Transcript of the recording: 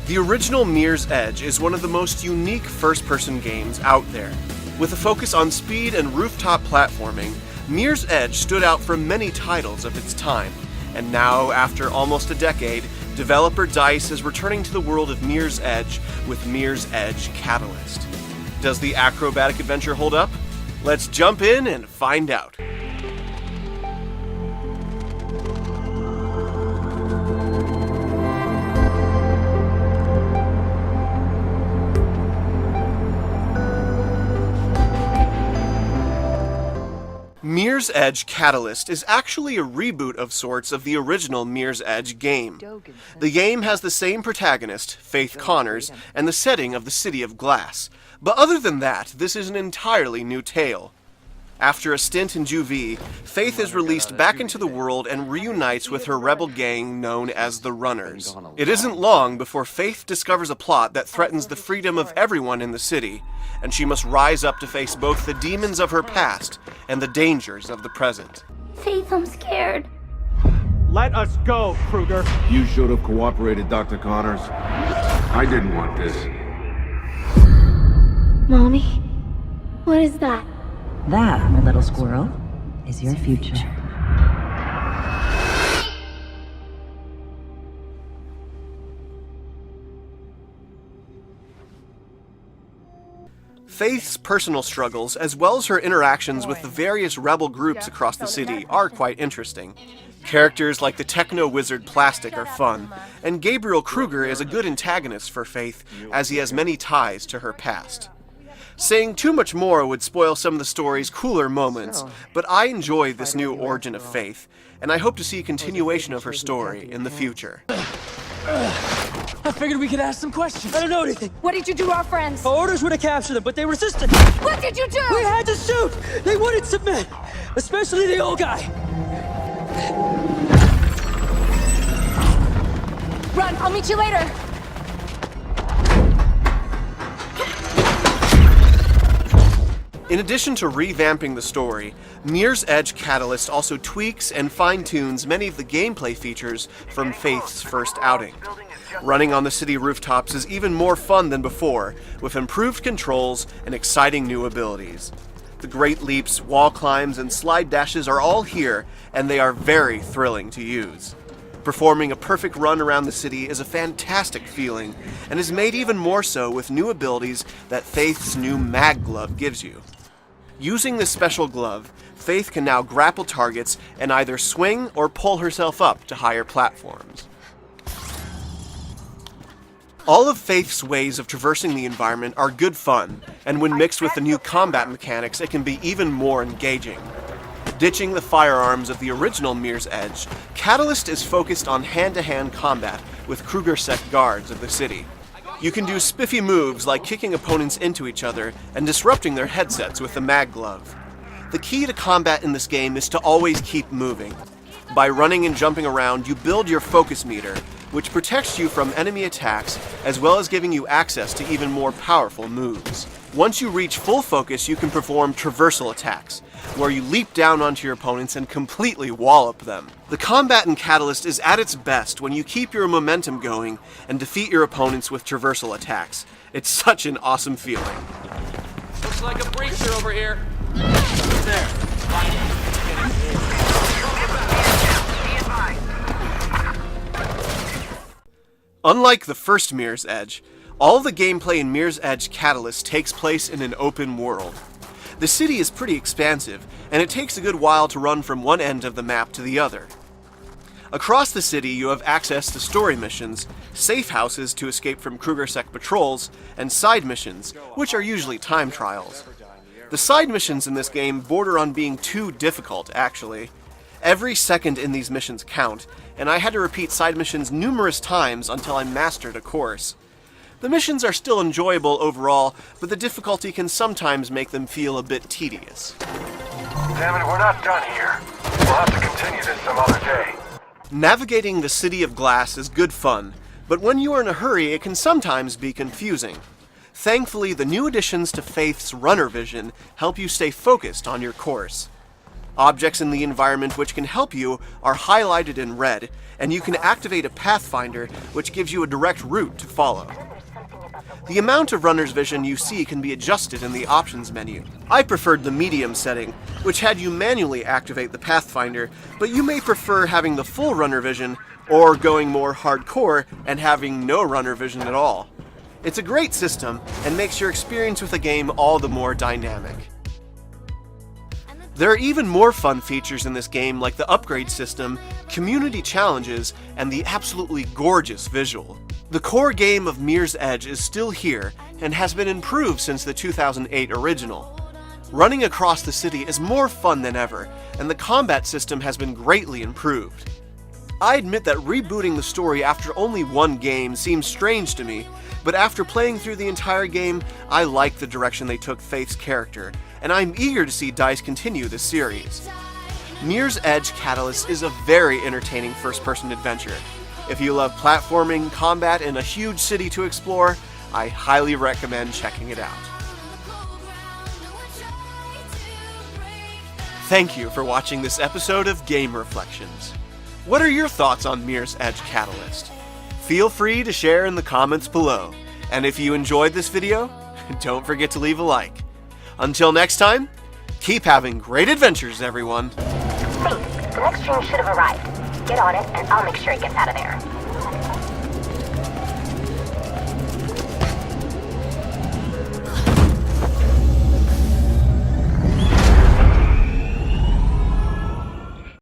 The original Mirror's Edge is one of the most unique first-person games out there. With a focus on speed and rooftop platforming, Mirror's Edge stood out from many titles of its time, and now, after almost a decade, developer DICE is returning to the world of Mirror's Edge with Mirror's Edge Catalyst. Does the acrobatic adventure hold up? Let's jump in and find out. Mirror's Edge Catalyst is actually a reboot of sorts of the original Mirror's Edge game. The game has the same protagonist, Faith Connors, and the setting of the City of Glass. But other than that, this is an entirely new tale. After a stint in Juvie, Faith is released back into the world and reunites with her rebel gang known as the Runners. It isn't long before Faith discovers a plot that threatens the freedom of everyone in the city, and she must rise up to face both the demons of her past and the dangers of the present. Faith, I'm scared. Let us go, Kruger. You should have cooperated, Dr. Connors. I didn't want this. Mommy? What is that? That, my little squirrel, is your future. Faith's personal struggles, as well as her interactions with the various rebel groups across the city, are quite interesting. Characters like the techno wizard Plastic are fun, and Gabriel Kruger is a good antagonist for Faith, as he has many ties to her past. Saying too much more would spoil some of the story's cooler moments, but I enjoy this new origin of Faith, and I hope to see a continuation of her story in the future. I figured we could ask some questions. I don't know anything. What did you do to our friends? Our orders were to capture them, but they resisted. What did you do? We had to shoot! They wouldn't submit! Especially the old guy! Run, I'll meet you later. In addition to revamping the story, Mirror's Edge Catalyst also tweaks and fine-tunes many of the gameplay features from Faith's first outing. Running on the city rooftops is even more fun than before, with improved controls and exciting new abilities. The great leaps, wall climbs, and slide dashes are all here, and they are very thrilling to use. Performing a perfect run around the city is a fantastic feeling, and is made even more so with new abilities that Faith's new Mag Glove gives you. Using this special glove, Faith can now grapple targets and either swing or pull herself up to higher platforms. All of Faith's ways of traversing the environment are good fun, and when mixed with the new combat mechanics, it can be even more engaging. Ditching the firearms of the original Mirror's Edge, Catalyst is focused on hand-to-hand combat with Kruger-sec guards of the city. You can do spiffy moves like kicking opponents into each other and disrupting their headsets with the Mag Glove. The key to combat in this game is to always keep moving. By running and jumping around, you build your focus meter, which protects you from enemy attacks, as well as giving you access to even more powerful moves. Once you reach full focus, you can perform traversal attacks, where you leap down onto your opponents and completely wallop them. The combat in Catalyst is at its best when you keep your momentum going and defeat your opponents with traversal attacks. It's such an awesome feeling. Looks like a breacher over here. There. Unlike the first Mirror's Edge, all the gameplay in Mirror's Edge Catalyst takes place in an open world. The city is pretty expansive, and it takes a good while to run from one end of the map to the other. Across the city, you have access to story missions, safe houses to escape from Kruger-sec patrols, and side missions, which are usually time trials. The side missions in this game border on being too difficult, actually. Every second in these missions count, and I had to repeat side missions numerous times until I mastered a course. The missions are still enjoyable overall, but the difficulty can sometimes make them feel a bit tedious. Damn it, we're not done here. We'll have to continue this some other day. Navigating the City of Glass is good fun, but when you are in a hurry, it can sometimes be confusing. Thankfully, the new additions to Faith's Runner Vision help you stay focused on your course. Objects in the environment which can help you are highlighted in red, and you can activate a pathfinder which gives you a direct route to follow. The amount of runner's vision you see can be adjusted in the options menu. I preferred the medium setting, which had you manually activate the pathfinder, but you may prefer having the full runner vision or going more hardcore and having no runner vision at all. It's a great system and makes your experience with the game all the more dynamic. There are even more fun features in this game like the upgrade system, community challenges, and the absolutely gorgeous visual. The core game of Mirror's Edge is still here and has been improved since the 2008 original. Running across the city is more fun than ever, and the combat system has been greatly improved. I admit that rebooting the story after only one game seems strange to me, but after playing through the entire game, I like the direction they took Faith's character, and I'm eager to see DICE continue this series. Mirror's Edge Catalyst is a very entertaining first-person adventure. If you love platforming, combat, and a huge city to explore, I highly recommend checking it out. Thank you for watching this episode of Game Reflections. What are your thoughts on Mirror's Edge Catalyst? Feel free to share in the comments below. And if you enjoyed this video, don't forget to leave a like. Until next time, keep having great adventures, everyone. Faith, the next train should have arrived. Get on it, and I'll make sure it gets out of there.